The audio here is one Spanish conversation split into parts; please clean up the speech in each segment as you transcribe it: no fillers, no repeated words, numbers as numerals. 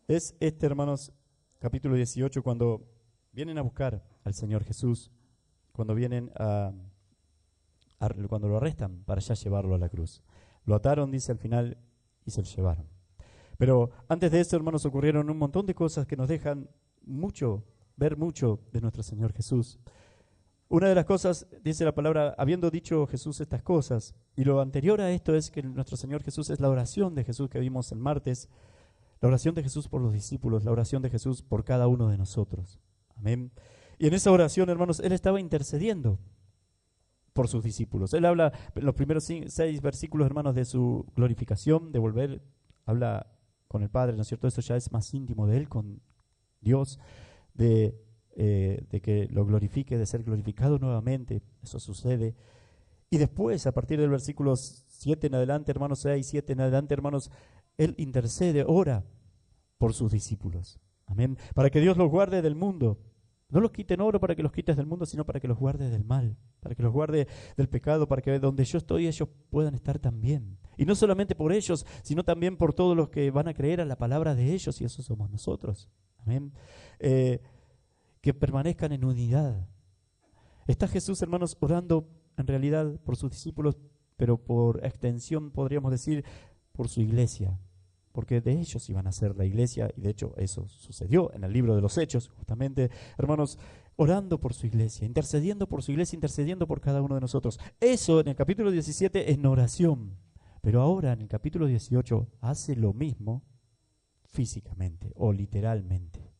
Es este, hermanos, capítulo 18, cuando vienen a buscar al Señor Jesús, cuando vienen cuando lo arrestan para ya llevarlo a la cruz. Lo ataron, dice al final, y se lo llevaron. Pero antes de eso, hermanos, ocurrieron un montón de cosas que nos dejan ver mucho de nuestro Señor Jesús. Una de las cosas, dice la palabra, habiendo dicho Jesús estas cosas, y lo anterior a esto es que nuestro Señor Jesús es la oración de Jesús que vimos el martes, la oración de Jesús por los discípulos, la oración de Jesús por cada uno de nosotros. Amén. Y en esa oración, hermanos, Él estaba intercediendo por sus discípulos. Él habla en los primeros 6 versículos, hermanos, de su glorificación, de volver, habla con el Padre, ¿no es cierto? Eso ya es más íntimo de Él con Dios, de que lo glorifique, de ser glorificado nuevamente. Eso sucede. Y después, a partir del versículo 7 en adelante, hermanos, 6, 7 en adelante, hermanos, Él intercede, ora por sus discípulos. Amén. Para que Dios los guarde del mundo. No los quite en oro para que los quites del mundo, sino para que los guarde del mal, para que los guarde del pecado, para que donde yo estoy ellos puedan estar también. Y no solamente por ellos, sino también por todos los que van a creer a la palabra de ellos, y eso somos nosotros. Amén. Que permanezcan en unidad. Está Jesús, hermanos, orando en realidad por sus discípulos, pero por extensión podríamos decir por su iglesia, porque de ellos iban a ser la iglesia, y de hecho eso sucedió en el libro de los Hechos, justamente, hermanos, orando por su iglesia, intercediendo por su iglesia, intercediendo por cada uno de nosotros. Eso en el capítulo 17 en oración, pero ahora en el capítulo 18 hace lo mismo físicamente o literalmente.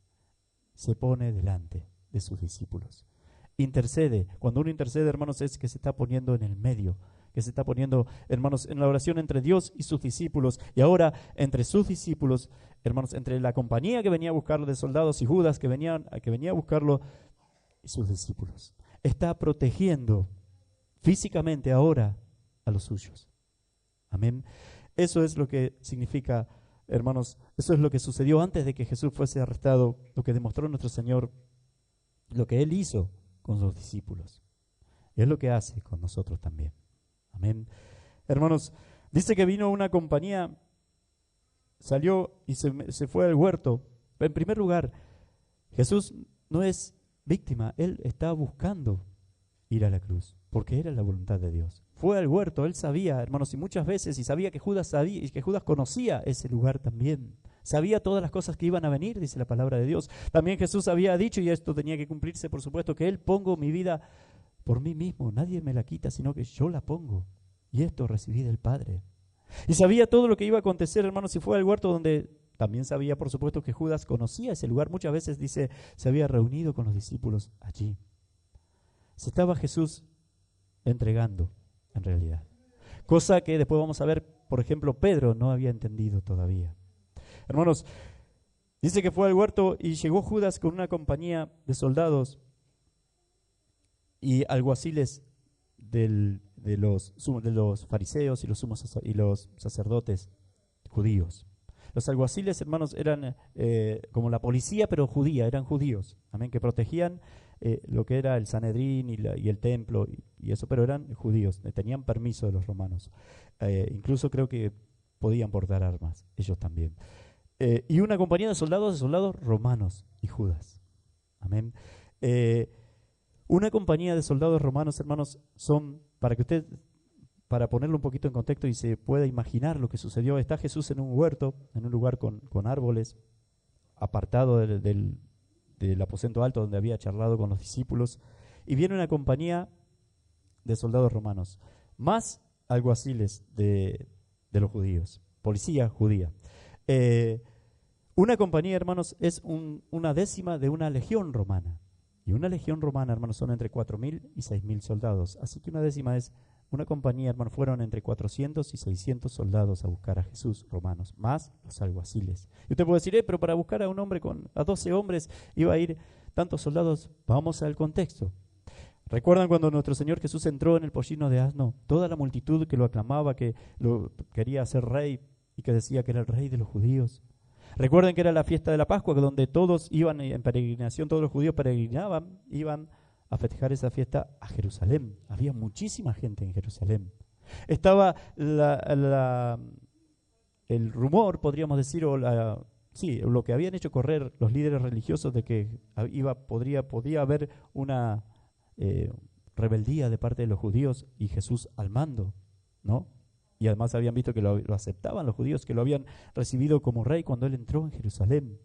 Se pone delante de sus discípulos. Intercede. Cuando uno intercede, hermanos, es que se está poniendo en el medio, que se está poniendo, hermanos, en la oración entre Dios y sus discípulos. Y ahora, entre sus discípulos, hermanos, entre la compañía que venía a buscarlo de soldados y Judas que venía a buscarlo y sus discípulos. Está protegiendo físicamente ahora a los suyos. Amén. Eso es lo que significa, hermanos, eso es lo que sucedió antes de que Jesús fuese arrestado, lo que demostró nuestro Señor, lo que Él hizo con sus discípulos. Y es lo que hace con nosotros también. Amén. Hermanos, dice que vino una compañía, salió y se fue al huerto. En primer lugar, Jesús no es víctima, Él está buscando ir a la cruz, porque era la voluntad de Dios. Fue al huerto, Él sabía, hermanos, y muchas veces, y sabía que Judas sabía, y que Judas conocía ese lugar también. Sabía todas las cosas que iban a venir, dice la palabra de Dios. También Jesús había dicho, y esto tenía que cumplirse, por supuesto, que Él pongo mi vida por mí mismo. Nadie me la quita, sino que yo la pongo. Y esto recibí del Padre. Y sabía todo lo que iba a acontecer, hermanos, y fue al huerto donde también sabía, por supuesto, que Judas conocía ese lugar. Muchas veces, dice, se había reunido con los discípulos allí. Se estaba Jesús entregando, en realidad. Cosa que después vamos a ver, por ejemplo, Pedro no había entendido todavía. Hermanos, dice que fue al huerto y llegó Judas con una compañía de soldados y alguaciles de los fariseos y los sacerdotes judíos. Los alguaciles, hermanos, eran como la policía, pero judía, eran judíos, amén, que protegían lo que era el Sanedrín y el templo y eso, pero eran judíos, tenían permiso de los romanos. Incluso creo que podían portar armas, ellos también. Y una compañía de soldados romanos y Judas. Amén. Una compañía de soldados romanos, hermanos, son, para ponerlo un poquito en contexto y se pueda imaginar lo que sucedió, está Jesús en un huerto, en un lugar con árboles, apartado del aposento alto donde había charlado con los discípulos, y viene una compañía de soldados romanos, más alguaciles de los judíos, policía judía. Una compañía, hermanos, es una décima de una legión romana. Y una legión romana, hermanos, son entre 4.000 y 6.000 soldados. Así que una décima es una compañía, hermanos, fueron entre 400 y 600 soldados a buscar a Jesús, romanos, más los alguaciles. Y usted puede decir, pero para buscar a un hombre a 12 hombres iba a ir tantos soldados. Vamos al contexto. ¿Recuerdan cuando nuestro Señor Jesús entró en el pollino de asno? Toda la multitud que lo aclamaba, que lo quería hacer rey y que decía que era el rey de los judíos. Recuerden que era la fiesta de la Pascua, donde todos iban en peregrinación, todos los judíos peregrinaban, iban a festejar esa fiesta a Jerusalén. Había muchísima gente en Jerusalén. Estaba el rumor, podríamos decir, o sí, lo que habían hecho correr los líderes religiosos de que podía haber una eh, rebeldía de parte de los judíos y Jesús al mando, ¿no? Y además habían visto que lo aceptaban los judíos, que lo habían recibido como rey cuando él entró en Jerusalén.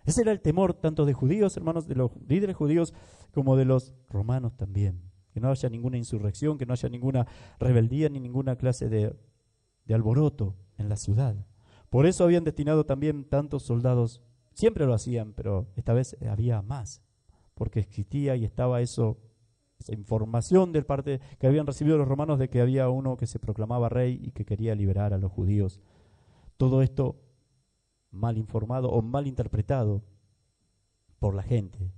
Ese era el temor tanto de judíos, hermanos, de los líderes judíos, como de los romanos también. Que no haya ninguna insurrección, que no haya ninguna rebeldía ni ninguna clase de alboroto en la ciudad. Por eso habían destinado también tantos soldados. Siempre lo hacían, pero esta vez había más, porque existía y estaba esa información de parte que habían recibido los romanos de que había uno que se proclamaba rey y que quería liberar a los judíos. Todo esto mal informado o mal interpretado por la gente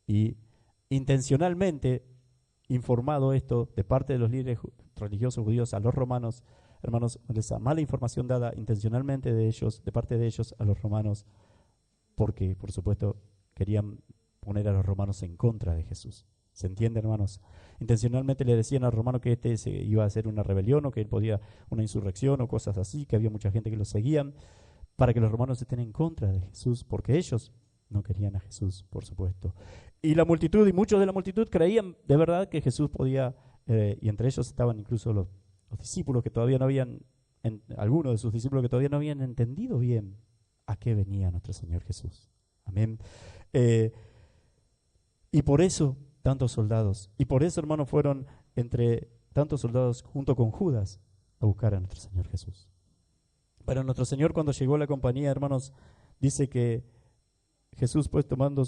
y intencionalmente informado esto de parte de los líderes religiosos judíos a los romanos, hermanos, esa mala información dada intencionalmente de parte de ellos a los romanos, porque por supuesto querían poner a los romanos en contra de Jesús. ¿Se entiende, hermanos? Intencionalmente le decían a los romanos que se iba a hacer una rebelión o que él podía una insurrección o cosas así, que había mucha gente que lo seguían, para que los romanos estén en contra de Jesús, porque ellos no querían a Jesús, por supuesto. Y la multitud, y muchos de la multitud creían de verdad que Jesús podía, y entre ellos estaban incluso los discípulos que todavía no habían, algunos de sus discípulos que todavía no habían entendido bien a qué venía nuestro Señor Jesús. Amén. Y por eso tantos soldados, y por eso, hermanos, fueron entre tantos soldados junto con Judas a buscar a nuestro Señor Jesús. Pero nuestro Señor, cuando llegó a la compañía, hermanos, dice que Jesús pues tomando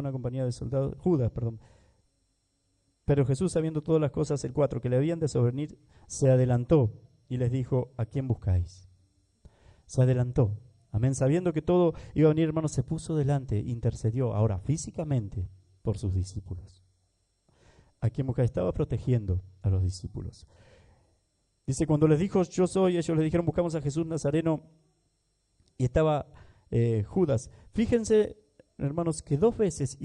una compañía de soldados, Judas, perdón. Pero Jesús, sabiendo todas las cosas, el 4, que le habían de sobrevenir, se adelantó y les dijo: ¿a quién buscáis? Se adelantó. Amén. Sabiendo que todo iba a venir, hermanos, se puso delante, intercedió, ahora físicamente, por sus discípulos. ¿A quién buscáis? Estaba protegiendo a los discípulos. Dice, cuando les dijo yo soy, ellos les dijeron buscamos a Jesús Nazareno, y estaba Judas. Fíjense, hermanos, que 2 veces,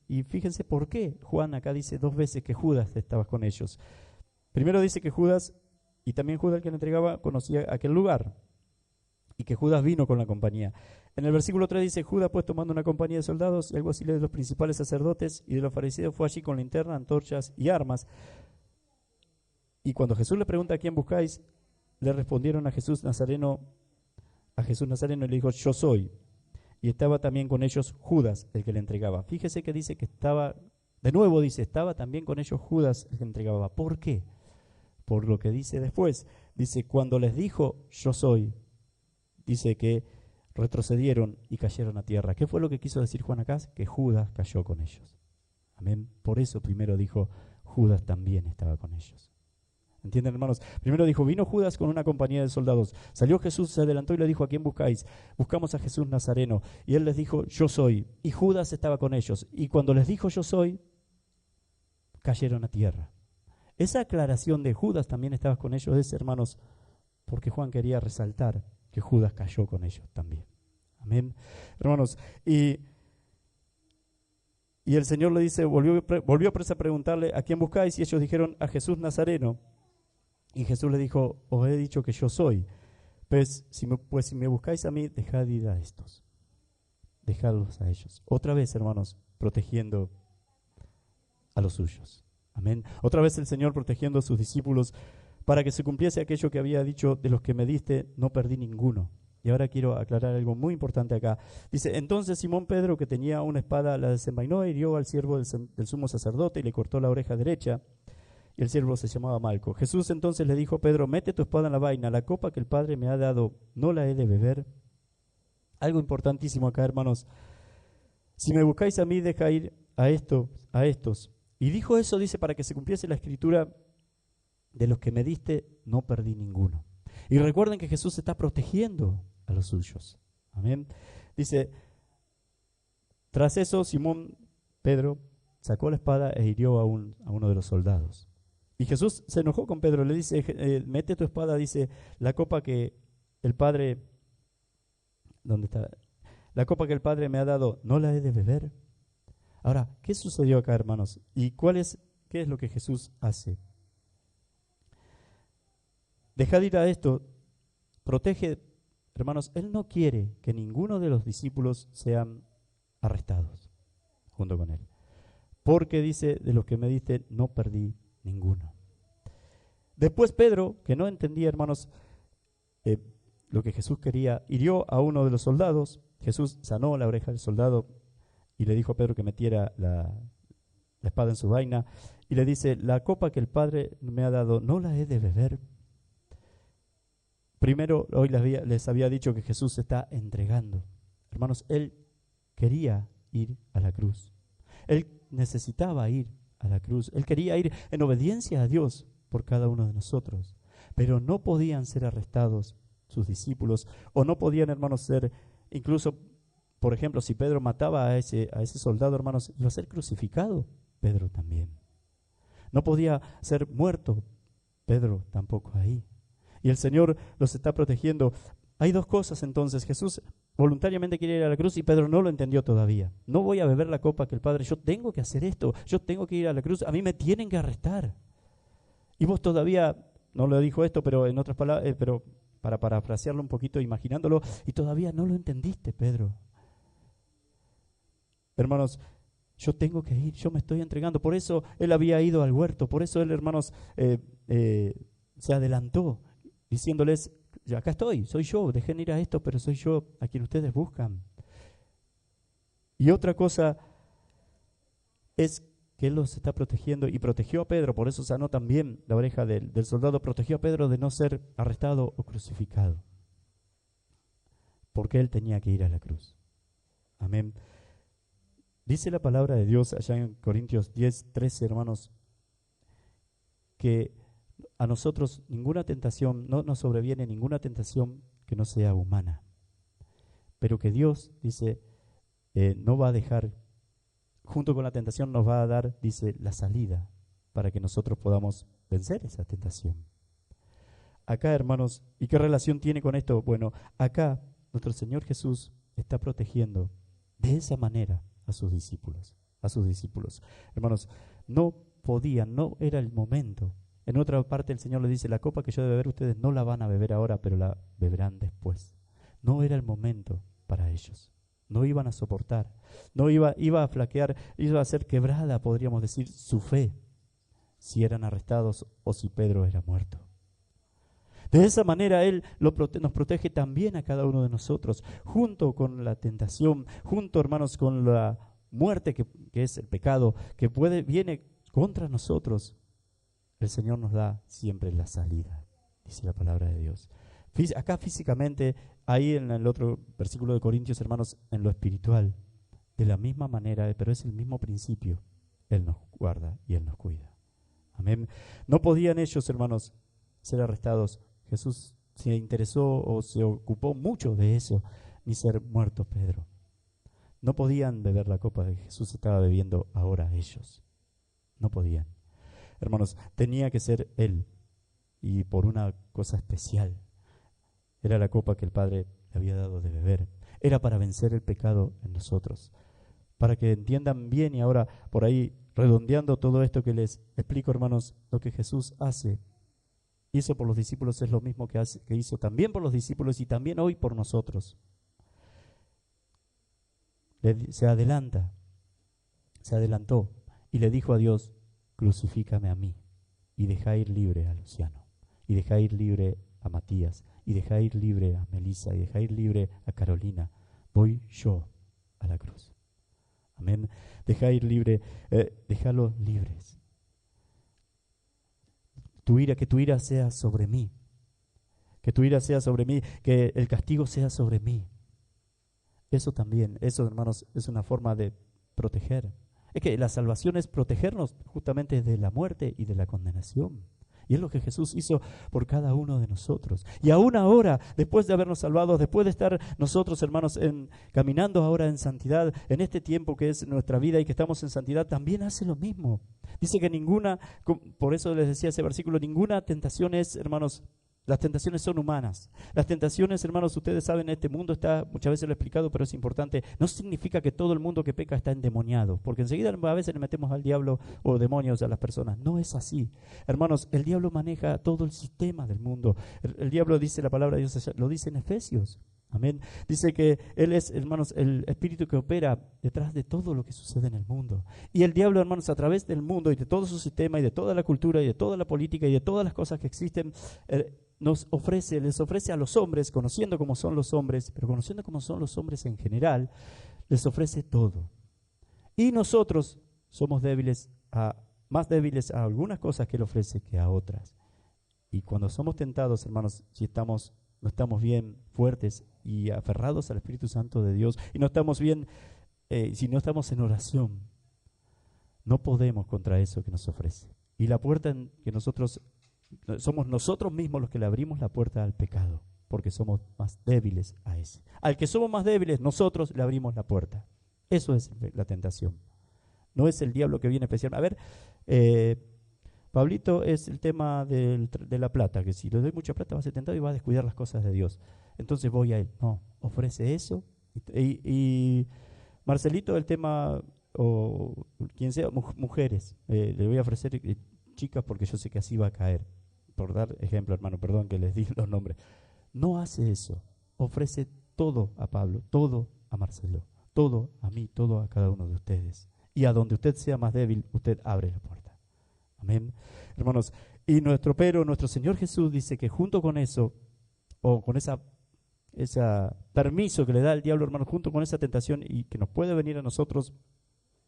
y fíjense por qué Juan acá dice 2 veces que Judas estaba con ellos. Primero dice que Judas, y también Judas el que le entregaba, conocía aquel lugar, y que Judas vino con la compañía. En el versículo 3 dice, Judas pues tomando una compañía de soldados y alguaciles de los principales sacerdotes y de los fariseos fue allí con linterna, antorchas y armas. Y cuando Jesús le pregunta a quién buscáis, le respondieron a Jesús Nazareno y le dijo, yo soy. Y estaba también con ellos Judas, el que le entregaba. Fíjese que dice que estaba, de nuevo dice, estaba también con ellos Judas, el que entregaba. ¿Por qué? Por lo que dice después. Dice, cuando les dijo, yo soy, dice que retrocedieron y cayeron a tierra. ¿Qué fue lo que quiso decir Juan acá? Que Judas cayó con ellos. Amén. Por eso primero dijo, Judas también estaba con ellos. ¿Entienden, hermanos? Primero dijo, vino Judas con una compañía de soldados. Salió Jesús, se adelantó y le dijo, ¿a quién buscáis? Buscamos a Jesús Nazareno. Y él les dijo, yo soy. Y Judas estaba con ellos. Y cuando les dijo, yo soy, cayeron a tierra. Esa aclaración de Judas también estaba con ellos es, hermanos, porque Juan quería resaltar que Judas cayó con ellos también. Amén. Hermanos, y el Señor le dice, volvió a preguntarle, ¿a quién buscáis? Y ellos dijeron, a Jesús Nazareno. Y Jesús le dijo, os he dicho que yo soy. Pues si me buscáis a mí, dejad ir a estos. Dejadlos a ellos. Otra vez, hermanos, protegiendo a los suyos. Amén. Otra vez el Señor protegiendo a sus discípulos para que se cumpliese aquello que había dicho, de los que me diste, no perdí ninguno. Y ahora quiero aclarar algo muy importante acá. Dice, entonces Simón Pedro, que tenía una espada, la desenvainó e hirió al siervo del sumo sacerdote y le cortó la oreja derecha. Y el siervo se llamaba Malco. Jesús entonces le dijo, Pedro, mete tu espada en la vaina, la copa que el Padre me ha dado, ¿no la he de beber? Algo importantísimo acá, hermanos. Si me buscáis a mí, deja ir a estos. Y dijo eso, dice, para que se cumpliese la escritura, de los que me diste, no perdí ninguno. Y recuerden que Jesús está protegiendo a los suyos. Amén. Dice, tras eso, Simón Pedro sacó la espada e hirió a uno de los soldados. Y Jesús se enojó con Pedro, le dice, mete tu espada, dice, la copa que el Padre, ¿dónde está? La copa que el Padre me ha dado, ¿no la he de beber? Ahora, ¿qué sucedió acá, hermanos? ¿Y qué es lo que Jesús hace? Dejad ir a esto, protege, hermanos, Él no quiere que ninguno de los discípulos sean arrestados junto con Él. Porque dice, de los que me diste, no perdí ninguno. Después Pedro, que no entendía, hermanos, lo que Jesús quería, hirió a uno de los soldados. Jesús sanó la oreja del soldado y le dijo a Pedro que metiera la espada en su vaina. Y le dice, la copa que el Padre me ha dado, ¿no la he de beber? Primero, hoy les había dicho que Jesús se está entregando. Hermanos, Él quería ir a la cruz. Él necesitaba ir a la cruz. Él quería ir en obediencia a Dios por cada uno de nosotros. Pero no podían ser arrestados sus discípulos, o no podían, hermanos, ser, incluso, por ejemplo, si Pedro mataba a ese soldado, hermanos, iba a ser crucificado Pedro también. No podía ser muerto Pedro tampoco ahí. Y el Señor los está protegiendo. Hay dos cosas entonces. Jesús voluntariamente quiere ir a la cruz y Pedro no lo entendió todavía. No voy a beber la copa que el Padre, yo tengo que hacer esto, yo tengo que ir a la cruz, a mí me tienen que arrestar. Y vos todavía, no lo dijo esto, pero en otras palabras, pero para parafrasearlo un poquito, imaginándolo, y todavía no lo entendiste, Pedro. Hermanos, yo tengo que ir, yo me estoy entregando. Por eso él había ido al huerto, por eso él, hermanos, se adelantó, diciéndoles, acá estoy, soy yo, dejen ir a esto, pero soy yo a quien ustedes buscan. Y otra cosa es que Él los está protegiendo y protegió a Pedro, por eso sanó también la oreja del soldado, protegió a Pedro de no ser arrestado o crucificado, porque Él tenía que ir a la cruz. Amén. Dice la palabra de Dios allá en Corintios 10:13, hermanos, que a nosotros ninguna tentación, no nos sobreviene ninguna tentación que no sea humana, pero que Dios, dice, no va a dejar, junto con la tentación nos va a dar, dice, la salida para que nosotros podamos vencer esa tentación. Acá, hermanos, ¿y qué relación tiene con esto? Bueno, acá nuestro Señor Jesús está protegiendo de esa manera a sus discípulos. Hermanos, no podían, no era el momento. En otra parte el Señor le dice, la copa que yo he de beber ustedes no la van a beber ahora, pero la beberán después. No era el momento para ellos. No iban a soportar, no iba a flaquear, iba a ser quebrada, podríamos decir, su fe, si eran arrestados o si Pedro era muerto. De esa manera Él nos protege también a cada uno de nosotros, junto con la tentación, junto, hermanos, con la muerte que es el pecado, que viene contra nosotros. El Señor nos da siempre la salida, dice la palabra de Dios. Acá físicamente, ahí en el otro versículo de Corintios, hermanos, en lo espiritual, de la misma manera, pero es el mismo principio. Él nos guarda y Él nos cuida. Amén. No podían ellos, hermanos, ser arrestados. Jesús se interesó o se ocupó mucho de eso, ni ser muerto Pedro. No podían beber la copa que Jesús estaba bebiendo ahora ellos. No podían. Hermanos, tenía que ser Él, y por una cosa especial. Era la copa que el Padre le había dado de beber. Era para vencer el pecado en nosotros. Para que entiendan bien, y ahora por ahí redondeando todo esto que les explico, hermanos, lo que Jesús hizo por los discípulos es lo mismo que hizo también por los discípulos y también hoy por nosotros. Se adelantó y le dijo a Dios, crucifícame a mí y deja ir libre a Luciano y deja ir libre a Matías y deja ir libre a Melissa y deja ir libre a Carolina. Voy yo a la cruz. Amén. Deja ir libre, déjalos libres. Que tu ira sea sobre mí. Que tu ira sea sobre mí, que el castigo sea sobre mí. Eso también, eso, hermanos, es una forma de proteger. Es que la salvación es protegernos justamente de la muerte y de la condenación. Y es lo que Jesús hizo por cada uno de nosotros. Y aún ahora, después de habernos salvado, después de estar nosotros, hermanos, caminando ahora en santidad, en este tiempo que es nuestra vida y que estamos en santidad, también hace lo mismo. Dice que por eso les decía ese versículo, ninguna tentación es, hermanos, Las tentaciones son humanas. Las tentaciones, hermanos, ustedes saben, este mundo está, muchas veces lo he explicado, pero es importante. No significa que todo el mundo que peca está endemoniado, porque enseguida a veces le metemos al diablo o demonios a las personas. No es así. Hermanos, el diablo maneja todo el sistema del mundo. El diablo, dice la palabra de Dios, lo dice en Efesios. Amén. Dice que Él es, hermanos, el espíritu que opera detrás de todo lo que sucede en el mundo. Y el diablo, hermanos, a través del mundo y de todo su sistema y de toda la cultura y de toda la política y de todas las cosas que existen, les ofrece a los hombres, conociendo cómo son los hombres, pero conociendo cómo son los hombres en general, les ofrece todo. Y nosotros somos más débiles a algunas cosas que Él ofrece que a otras. Y cuando somos tentados, hermanos, si no estamos bien fuertes y aferrados al Espíritu Santo de Dios, y no estamos bien, si no estamos en oración, no podemos contra eso que nos ofrece. Y la puerta en que somos nosotros mismos los que le abrimos la puerta al pecado, porque somos más débiles a ese. Al que somos más débiles, nosotros le abrimos la puerta. Eso es la tentación. No es el diablo que viene especial. A ver, Pablito, es el tema de la plata, que si le doy mucha plata va a ser tentado y va a descuidar las cosas de Dios. Entonces voy a él. No, ofrece eso. Y Marcelito, el tema, o quien sea, mujeres, le voy a ofrecer chicas porque yo sé que así va a caer. Por dar ejemplo, hermano, perdón que les di los nombres. No hace eso. Ofrece todo a Pablo, todo a Marcelo, todo a mí, todo a cada uno de ustedes. Y a donde usted sea más débil, usted abre la puerta. Amén. Hermanos, y nuestro Señor Jesús dice que junto con eso, o con ese permiso que le da el diablo, hermanos, junto con esa tentación y que nos puede venir a nosotros,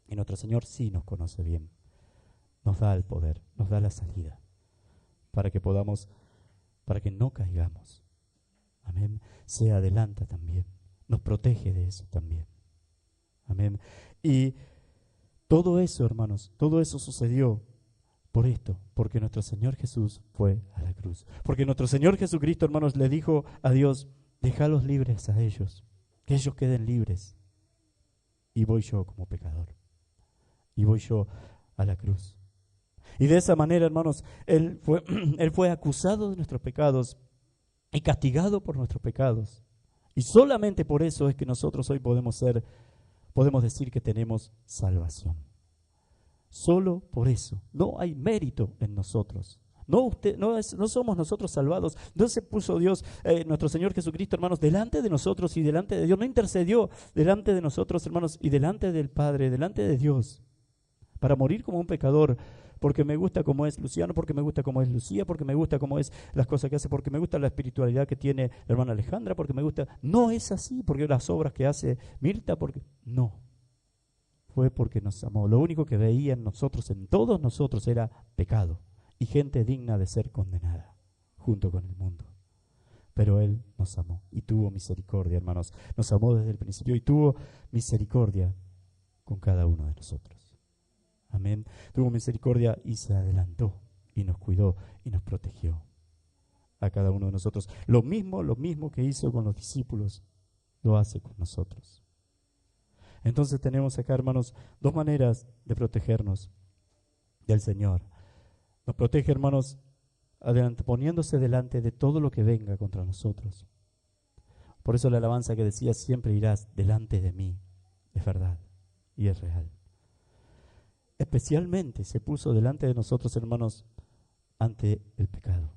y nuestro Señor sí nos conoce bien. Nos da el poder, nos da la salida, para que no caigamos. Amén. Se adelanta también, nos protege de eso también. Amén. Y todo eso, hermanos, todo eso sucedió por esto, porque nuestro Señor Jesús fue a la cruz. Porque nuestro Señor Jesucristo, hermanos, le dijo a Dios, déjalos libres a ellos, que ellos queden libres. Y voy yo como pecador. Y voy yo a la cruz. Y de esa manera, hermanos, Él fue acusado de nuestros pecados y castigado por nuestros pecados. Y solamente por eso es que nosotros hoy podemos decir que tenemos salvación. Solo por eso. No hay mérito en nosotros. No somos nosotros salvados. No se puso Dios, nuestro Señor Jesucristo, hermanos, delante de nosotros y delante de Dios. No intercedió delante de nosotros, hermanos, y delante del Padre, delante de Dios, para morir como un pecador, porque me gusta como es Luciano, porque me gusta como es Lucía, porque me gusta como es las cosas que hace, porque me gusta la espiritualidad que tiene la hermana Alejandra, porque me gusta. No es así, porque las obras que hace Mirta, porque no. Fue porque nos amó. Lo único que veía en nosotros, en todos nosotros, era pecado y gente digna de ser condenada junto con el mundo. Pero Él nos amó y tuvo misericordia, hermanos. Nos amó desde el principio y tuvo misericordia con cada uno de nosotros. Amén. Tuvo misericordia y se adelantó y nos cuidó y nos protegió a cada uno de nosotros. Lo mismo que hizo con los discípulos, lo hace con nosotros. Entonces tenemos acá, hermanos, dos maneras de protegernos del Señor. Nos protege, hermanos, poniéndose delante de todo lo que venga contra nosotros. Por eso la alabanza que decía, siempre irás delante de mí, es verdad y es real. Especialmente se puso delante de nosotros, hermanos, ante el pecado,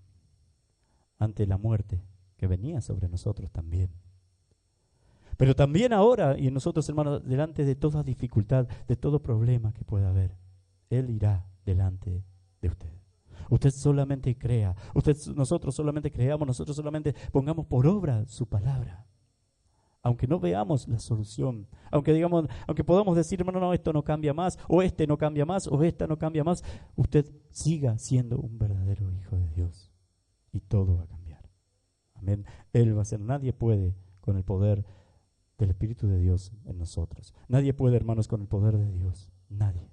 ante la muerte que venía sobre nosotros también. Pero también ahora, y en nosotros, hermanos, delante de toda dificultad, de todo problema que pueda haber, Él irá delante de usted. Usted solamente crea, nosotros solamente creamos, nosotros solamente pongamos por obra su palabra. Aunque no veamos la solución, aunque podamos decir, hermano, no, esto no cambia más, o este no cambia más, o esta no cambia más, usted siga siendo un verdadero hijo de Dios y todo va a cambiar. Amén. Él va a ser, nadie puede con el poder del Espíritu de Dios en nosotros. Nadie puede, hermanos, con el poder de Dios. Nadie.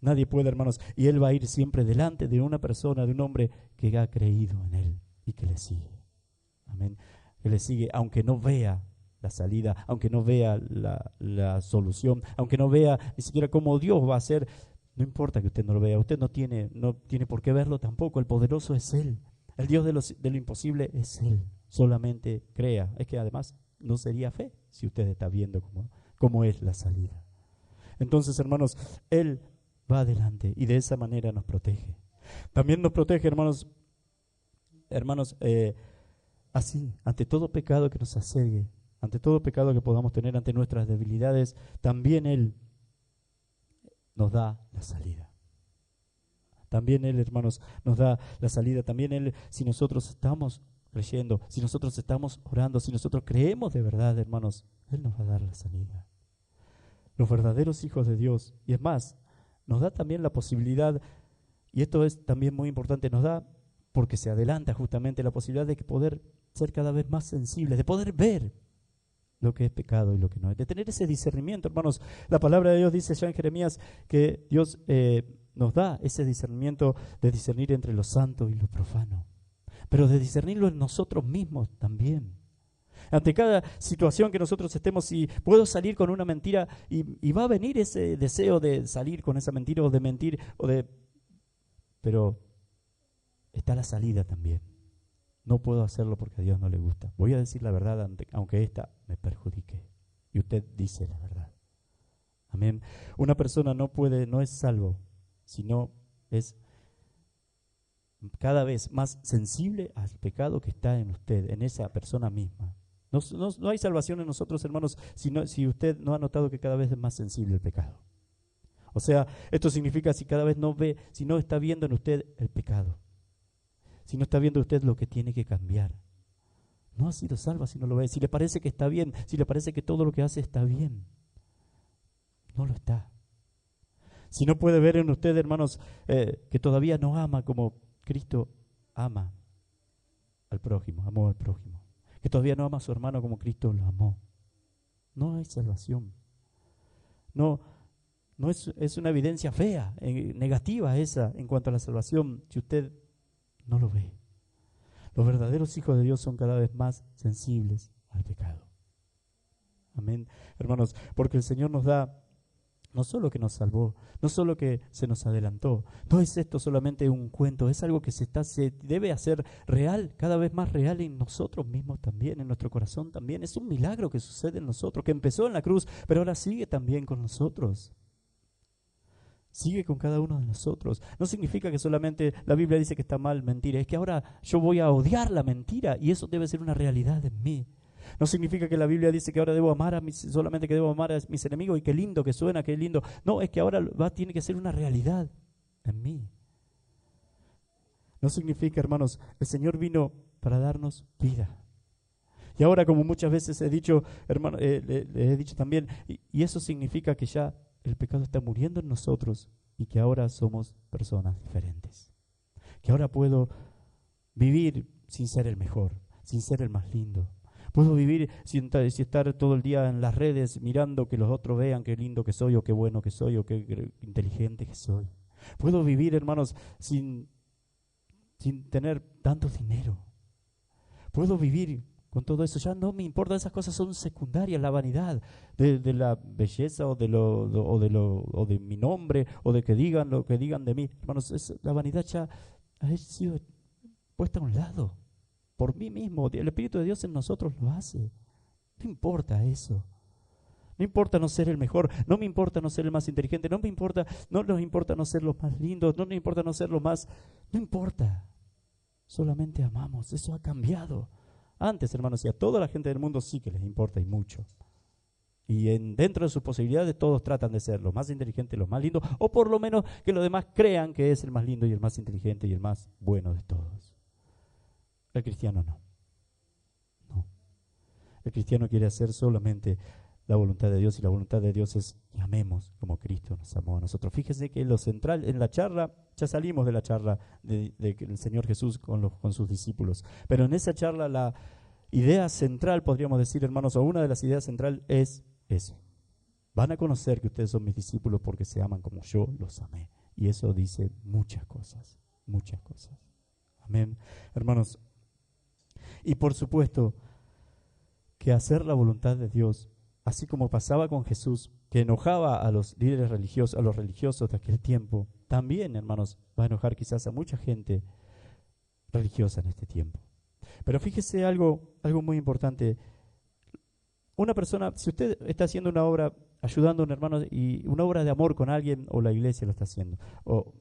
Nadie puede, hermanos. Y Él va a ir siempre delante de una persona, de un hombre que ha creído en Él y que le sigue. Amén. Que le sigue, aunque no vea la salida, aunque no vea la solución, aunque no vea ni siquiera cómo Dios va a hacer. No importa que usted no lo vea. Usted no tiene por qué verlo tampoco. El poderoso es Él. El Dios de lo imposible es Él. Solamente crea. Es que además no sería fe si usted está viendo cómo es la salida. Entonces, hermanos, Él va adelante y de esa manera nos protege. También nos protege, hermanos, así, ante todo pecado que nos asedie, ante todo pecado que podamos tener, ante nuestras debilidades, también Él nos da la salida. También Él, hermanos, nos da la salida. También Él, si nosotros estamos creyendo, si nosotros estamos orando, si nosotros creemos de verdad, hermanos, Él nos va a dar la salida. Los verdaderos hijos de Dios, y es más, nos da también la posibilidad, y esto es también muy importante, nos da, porque se adelanta justamente la posibilidad de poder ser cada vez más sensibles, de poder ver lo que es pecado y lo que no es, de tener ese discernimiento, hermanos. La palabra de Dios dice ya en Jeremías que Dios nos da ese discernimiento de discernir entre lo santo y lo profano, pero de discernirlo en nosotros mismos también. Ante cada situación que nosotros estemos, si puedo salir con una mentira y va a venir ese deseo de salir con esa mentira o de mentir, pero está la salida también. No puedo hacerlo porque a Dios no le gusta. Voy a decir la verdad aunque esta me perjudique. Y usted dice la verdad. Amén. Una persona no es salvo, sino es cada vez más sensible al pecado que está en usted, en esa persona misma. No hay salvación en nosotros, hermanos, si usted no ha notado que cada vez es más sensible al pecado. O sea, esto significa si cada vez si no está viendo en usted el pecado, si no está viendo usted lo que tiene que cambiar. No ha sido salva si no lo ve. Si le parece que está bien, si le parece que todo lo que hace está bien, no lo está. Si no puede ver en usted, hermanos, que todavía no ama como Cristo ama al prójimo, amó al prójimo, que todavía no ama a su hermano como Cristo lo amó, no hay salvación. No es una evidencia fea, negativa esa en cuanto a la salvación, si usted no lo ve. Los verdaderos hijos de Dios son cada vez más sensibles al pecado. Amén, hermanos, porque el Señor nos da no solo que nos salvó, no solo que se nos adelantó, no es esto solamente un cuento, es algo que se debe hacer real, cada vez más real en nosotros mismos también, en nuestro corazón también. Es un milagro que sucede en nosotros, que empezó en la cruz, pero ahora sigue también con nosotros. Sigue con cada uno de nosotros. No significa que solamente la Biblia dice que está mal mentir, es que ahora yo voy a odiar la mentira y eso debe ser una realidad en mí. No significa que la Biblia dice que ahora debo amar solamente que debo amar a mis enemigos y qué lindo que suena, qué lindo. No, es que ahora tiene que ser una realidad en mí. No significa, hermanos, el Señor vino para darnos vida. Y ahora, como muchas veces he dicho, hermano, le he dicho también, y eso significa que ya el pecado está muriendo en nosotros y que ahora somos personas diferentes. Que ahora puedo vivir sin ser el mejor, sin ser el más lindo. Puedo vivir sin estar todo el día en las redes mirando que los otros vean qué lindo que soy o qué bueno que soy o qué inteligente que soy. Puedo vivir, hermanos, sin tener tanto dinero. Puedo vivir con todo eso. Ya no me importa, esas cosas son secundarias, la vanidad de la belleza o de mi nombre o de que digan lo que digan de mí. Hermanos, la vanidad ya ha sido puesta a un lado. Por mí mismo, el Espíritu de Dios en nosotros lo hace. No importa eso. No importa no ser el mejor, no me importa no ser el más inteligente, no nos importa no ser los más lindos, no nos importa no ser los más... No importa. Solamente amamos. Eso ha cambiado. Antes, hermanos, y a toda la gente del mundo sí que les importa y mucho. Y dentro de sus posibilidades todos tratan de ser los más inteligentes, los más lindos, o por lo menos que los demás crean que es el más lindo y el más inteligente y el más bueno de todos. El cristiano no. El cristiano quiere hacer solamente la voluntad de Dios y la voluntad de Dios es que amemos como Cristo nos amó a nosotros. Fíjese que lo central en la charla, ya salimos de la charla del Señor Jesús con sus discípulos, pero en esa charla la idea central, podríamos decir, hermanos, o una de las ideas centrales es eso. Van a conocer que ustedes son mis discípulos porque se aman como yo los amé. Y eso dice muchas cosas, muchas cosas. Amén, hermanos. Y por supuesto que hacer la voluntad de Dios, así como pasaba con Jesús, que enojaba a los líderes religiosos, a los religiosos de aquel tiempo, también, hermanos, va a enojar quizás a mucha gente religiosa en este tiempo. Pero fíjese algo muy importante. Una persona, si usted está haciendo una obra, ayudando a un hermano, y una obra de amor con alguien, o la iglesia lo está haciendo, o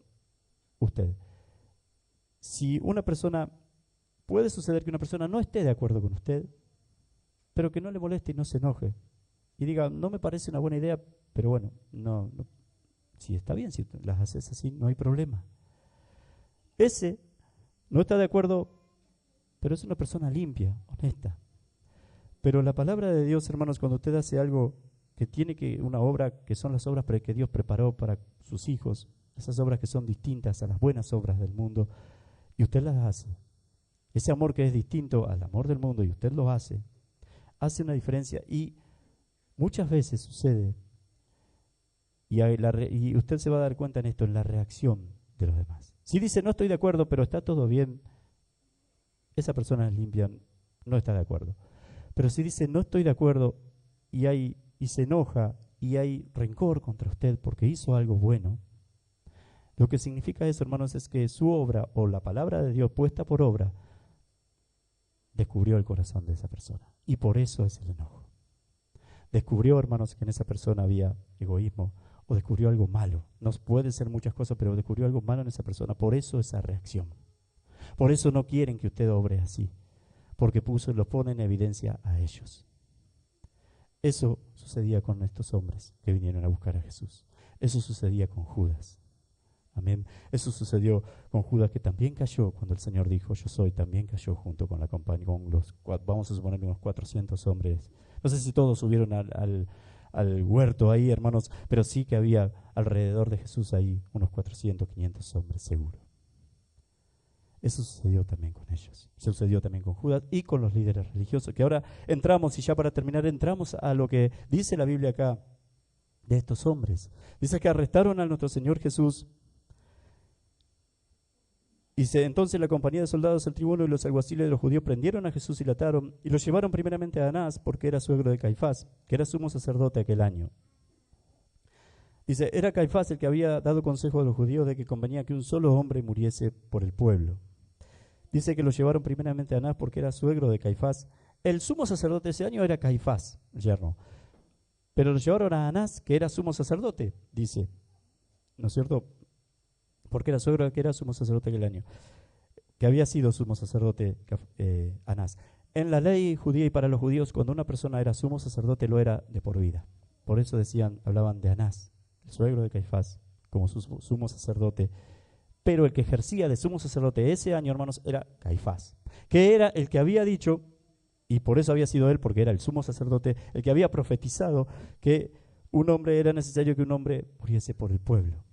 usted. Si una persona, puede suceder que una persona no esté de acuerdo con usted, pero que no le moleste y no se enoje. Y diga, no me parece una buena idea, pero bueno, no, si está bien, si las haces así, no hay problema. Ese no está de acuerdo, pero es una persona limpia, honesta. Pero la palabra de Dios, hermanos, cuando usted hace algo que tiene que, una obra que son las obras que Dios preparó para sus hijos, esas obras que son distintas a las buenas obras del mundo, y usted las hace, ese amor que es distinto al amor del mundo y usted lo hace una diferencia. Y muchas veces sucede, y usted se va a dar cuenta en esto, en la reacción de los demás. Si dice, no estoy de acuerdo, pero está todo bien, esa persona es limpia, no está de acuerdo. Pero si dice, no estoy de acuerdo, y se enoja, y hay rencor contra usted porque hizo algo bueno, lo que significa eso, hermanos, es que su obra, o la palabra de Dios puesta por obra, descubrió el corazón de esa persona. Y por eso es el enojo. Descubrió, hermanos, que en esa persona había egoísmo, o descubrió algo malo. No puede ser muchas cosas, pero descubrió algo malo en esa persona. Por eso esa reacción. Por eso no quieren que usted obre así, porque lo pone en evidencia a ellos. Eso sucedía con estos hombres que vinieron a buscar a Jesús. Eso sucedía con Judas. Amén. Eso sucedió con Judas, que también cayó cuando el Señor dijo, yo soy, también cayó junto con la compañía, vamos a suponer unos 400 hombres. No sé si todos subieron al huerto ahí, hermanos, pero sí que había alrededor de Jesús ahí unos 400, 500 hombres, seguro. Eso sucedió también con ellos. Sucedió también con Judas y con los líderes religiosos, que ahora entramos, y ya para terminar, entramos a lo que dice la Biblia acá de estos hombres. Dice que arrestaron a nuestro Señor Jesús. Dice, entonces la compañía de soldados, el tribuno y los alguaciles de los judíos prendieron a Jesús y lo ataron, y lo llevaron primeramente a Anás, porque era suegro de Caifás, que era sumo sacerdote aquel año. Dice, era Caifás el que había dado consejo a los judíos de que convenía que un solo hombre muriese por el pueblo. Dice que lo llevaron primeramente a Anás porque era suegro de Caifás. El sumo sacerdote ese año era Caifás, el yerno. Pero lo llevaron a Anás, que era sumo sacerdote, dice. ¿No es cierto? Porque era suegro que era sumo sacerdote aquel año. Que había sido sumo sacerdote Anás. En la ley judía y para los judíos, cuando una persona era sumo sacerdote, lo era de por vida. Por eso hablaban de Anás, el suegro de Caifás, como su sumo sacerdote. Pero el que ejercía de sumo sacerdote ese año, hermanos, era Caifás, que era el que había dicho, y por eso había sido él, porque era el sumo sacerdote, el que había profetizado que era necesario que un hombre muriese por el pueblo.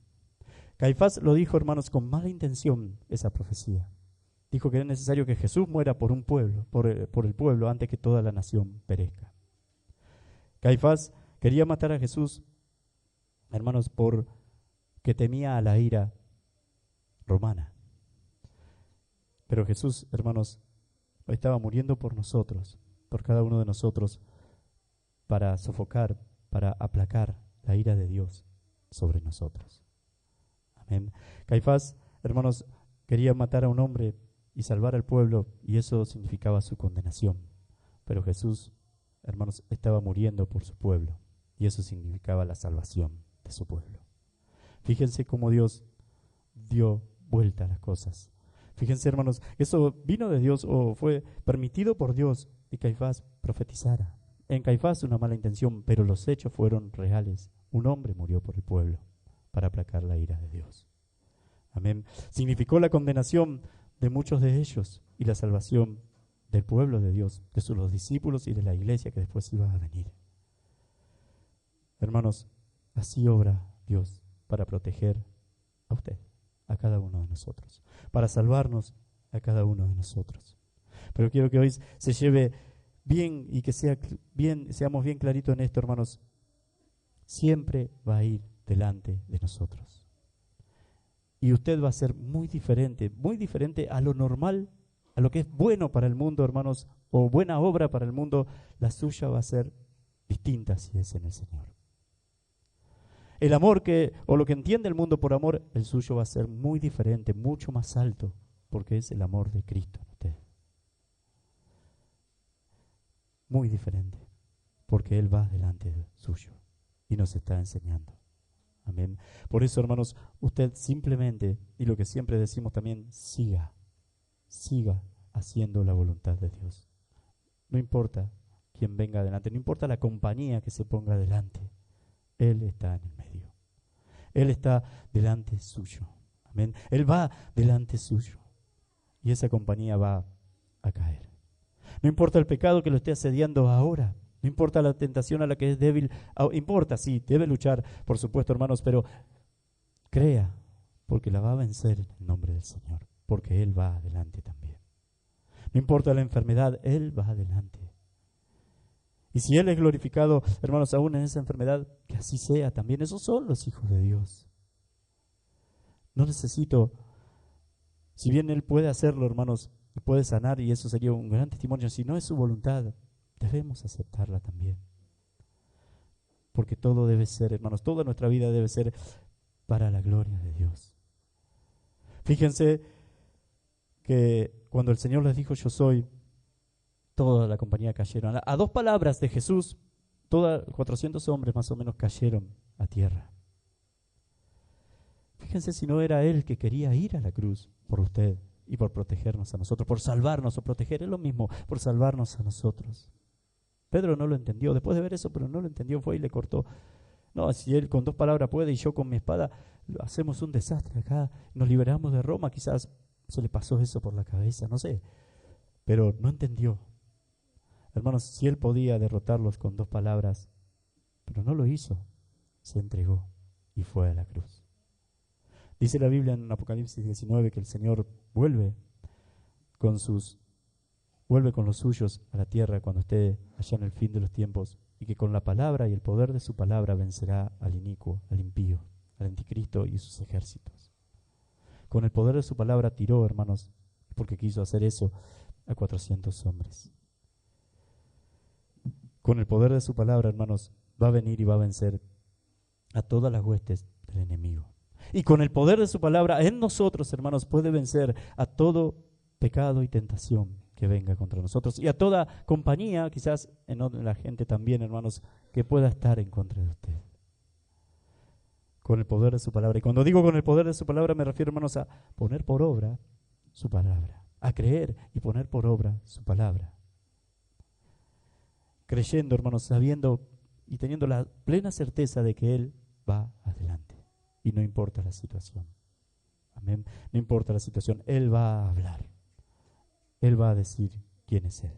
Caifás lo dijo, hermanos, con mala intención esa profecía. Dijo que era necesario que Jesús muera por un pueblo, por el pueblo, antes que toda la nación perezca. Caifás quería matar a Jesús, hermanos, porque temía a la ira romana. Pero Jesús, hermanos, estaba muriendo por nosotros, por cada uno de nosotros, para sofocar, para aplacar la ira de Dios sobre nosotros. Amén. Caifás, hermanos, quería matar a un hombre y salvar al pueblo, y eso significaba su condenación. Pero Jesús, hermanos, estaba muriendo por su pueblo, y eso significaba la salvación de su pueblo. Fíjense cómo Dios dio vuelta a las cosas. Fíjense, hermanos, eso vino de Dios, o fue permitido por Dios que Caifás profetizara. En Caifás una mala intención, pero los hechos fueron reales. Un hombre murió por el pueblo para aplacar la ira de Dios. Amén. Significó la condenación de muchos de ellos y la salvación del pueblo de Dios, de los discípulos y de la iglesia que después iba a venir. Hermanos, así obra Dios para proteger a usted, a cada uno de nosotros, para salvarnos a cada uno de nosotros. Pero quiero que hoy se lleve bien y que seamos bien claritos en esto, hermanos. Siempre va a ir delante de nosotros. Y usted va a ser muy diferente a lo normal, a lo que es bueno para el mundo, hermanos, o buena obra para el mundo. La suya va a ser distinta si es en el Señor. El amor o lo que entiende el mundo por amor, el suyo va a ser muy diferente, mucho más alto, porque es el amor de Cristo en usted. Muy diferente, porque Él va delante suyo y nos está enseñando. Amén. Por eso, hermanos, usted simplemente, y lo que siempre decimos también, siga haciendo la voluntad de Dios. No importa quién venga adelante, no importa la compañía que se ponga adelante, Él está en el medio. Él está delante suyo. Amén. Él va delante suyo y esa compañía va a caer. No importa el pecado que lo esté asediando ahora, no importa la tentación a la que es débil, importa, sí, debe luchar, por supuesto, hermanos, pero crea, porque la va a vencer en el nombre del Señor, porque Él va adelante también. No importa la enfermedad, Él va adelante. Y si Él es glorificado, hermanos, aún en esa enfermedad, que así sea también. Esos son los hijos de Dios. No necesito, si bien Él puede hacerlo, hermanos, y puede sanar, y eso sería un gran testimonio, si no es su voluntad, debemos aceptarla también. Porque todo debe ser, hermanos, toda nuestra vida debe ser para la gloria de Dios. Fíjense que cuando el Señor les dijo yo soy, toda la compañía cayeron. A 2 palabras de Jesús, 400 hombres más o menos cayeron a tierra. Fíjense si no era Él que quería ir a la cruz por usted y por protegernos a nosotros, por salvarnos o proteger, es lo mismo, por salvarnos a nosotros. Pedro no lo entendió, después de ver eso, pero no lo entendió, fue y le cortó. No, si Él con 2 palabras puede y yo con mi espada, hacemos un desastre acá, nos liberamos de Roma, quizás se le pasó eso por la cabeza, no sé, pero no entendió. Hermanos, si Él podía derrotarlos con 2 palabras, pero no lo hizo, se entregó y fue a la cruz. Dice la Biblia en Apocalipsis 19 que el Señor vuelve con los suyos a la tierra cuando esté allá en el fin de los tiempos, y que con la palabra y el poder de su palabra vencerá al inicuo, al impío, al anticristo y sus ejércitos. Con el poder de su palabra tiró, hermanos, porque quiso hacer eso, a 400 hombres. Con el poder de su palabra, hermanos, va a venir y va a vencer a todas las huestes del enemigo. Y con el poder de su palabra en nosotros, hermanos, puede vencer a todo pecado y tentación que venga contra nosotros y a toda compañía, quizás en la gente también, hermanos, que pueda estar en contra de usted. Con el poder de su palabra. Y cuando digo con el poder de su palabra me refiero, hermanos, a poner por obra su palabra, a creer y poner por obra su palabra. Creyendo, hermanos, sabiendo y teniendo la plena certeza de que Él va adelante. Y no importa la situación. Amén. No importa la situación. Él va a hablar. Él va a decir quién es Él.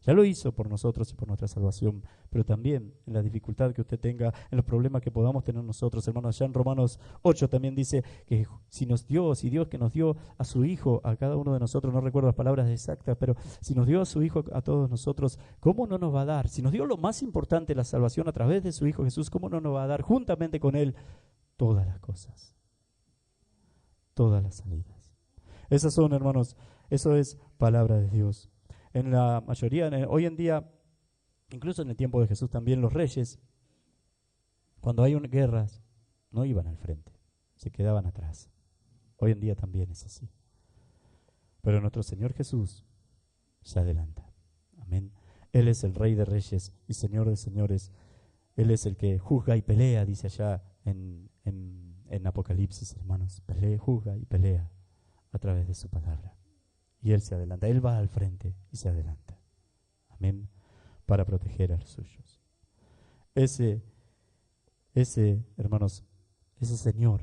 Ya lo hizo por nosotros y por nuestra salvación, pero también en la dificultad que usted tenga, en los problemas que podamos tener nosotros, hermanos. Allá en Romanos 8 también dice que si Dios que nos dio a su Hijo, a cada uno de nosotros, no recuerdo las palabras exactas, pero si nos dio a su Hijo a todos nosotros, ¿cómo no nos va a dar? Si nos dio lo más importante, la salvación a través de su Hijo Jesús, ¿cómo no nos va a dar juntamente con Él todas las cosas? Todas las salidas. Esas son, hermanos, eso es palabra de Dios. En la mayoría, hoy en día, incluso en el tiempo de Jesús también, los reyes, cuando hay guerras, no iban al frente, se quedaban atrás. Hoy en día también es así. Pero nuestro Señor Jesús se adelanta. Amén. Él es el Rey de Reyes y Señor de Señores. Él es el que juzga y pelea, dice allá en Apocalipsis, hermanos. Juzga y pelea a través de su palabra. Y Él se adelanta, Él va al frente y se adelanta. Amén. Para proteger a los suyos. Ese, hermanos, ese Señor,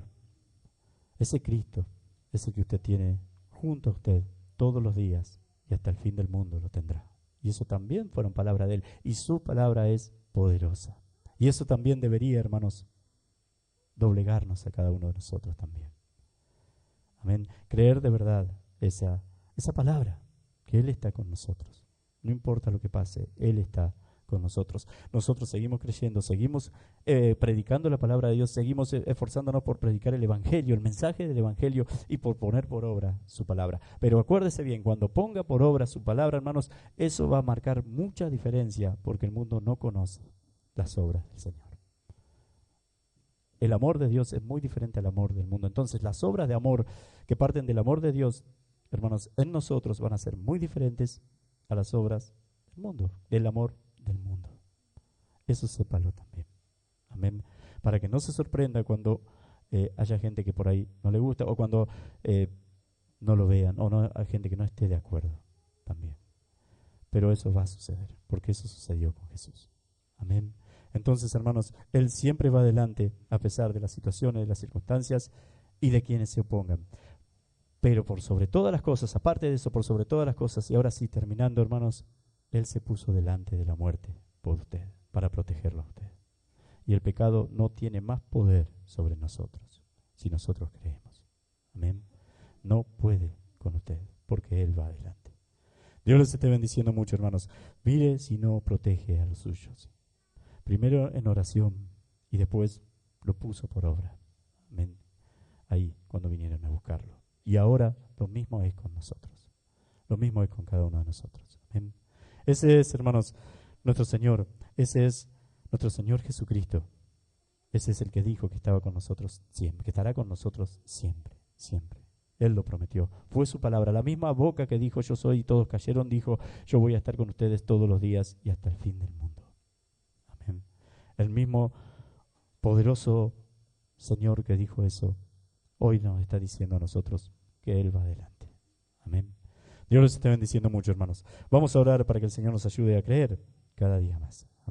ese Cristo, es el que usted tiene junto a usted todos los días y hasta el fin del mundo lo tendrá. Y eso también fueron palabras de Él. Y su palabra es poderosa. Y eso también debería, hermanos, doblegarnos a cada uno de nosotros también. Amén. Creer de verdad esa palabra, que Él está con nosotros. No importa lo que pase, Él está con nosotros. Nosotros seguimos creyendo, seguimos predicando la palabra de Dios, seguimos esforzándonos por predicar el Evangelio, el mensaje del Evangelio y por poner por obra su palabra. Pero acuérdese bien, cuando ponga por obra su palabra, hermanos, eso va a marcar mucha diferencia porque el mundo no conoce las obras del Señor. el amor de Dios es muy diferente al amor del mundo. Entonces, las obras de amor que parten del amor de Dios, hermanos, en nosotros van a ser muy diferentes a las obras del mundo, el amor del mundo. Eso sépalo también. Amén. Para que no se sorprenda cuando haya gente que por ahí no le gusta o cuando no lo vean o no hay gente que no esté de acuerdo también. Pero eso va a suceder, porque eso sucedió con Jesús. Amén. Entonces, hermanos, Él siempre va adelante a pesar de las situaciones, de las circunstancias y de quienes se opongan. Pero por sobre todas las cosas, aparte de eso, por sobre todas las cosas, y ahora sí, terminando, hermanos, Él se puso delante de la muerte por usted, para protegerlo a usted. Y el pecado no tiene más poder sobre nosotros, si nosotros creemos. Amén. No puede con usted, porque Él va adelante. Dios les esté bendiciendo mucho, hermanos. Mire si no protege a los suyos. Primero en oración y después lo puso por obra. Amén. Ahí, cuando vinieron a buscarlo. Y ahora lo mismo es con nosotros. Lo mismo es con cada uno de nosotros. Amén. Ese es, hermanos, nuestro Señor. Ese es nuestro Señor Jesucristo. Ese es el que dijo que estaba con nosotros siempre, que estará con nosotros siempre, siempre. Él lo prometió. Fue su palabra. La misma boca que dijo yo soy y todos cayeron, dijo yo voy a estar con ustedes todos los días y hasta el fin del mundo. Amén. El mismo poderoso Señor que dijo eso, hoy nos está diciendo a nosotros que Él va adelante. Amén. Dios les esté bendiciendo mucho, hermanos. Vamos a orar para que el Señor nos ayude a creer cada día más.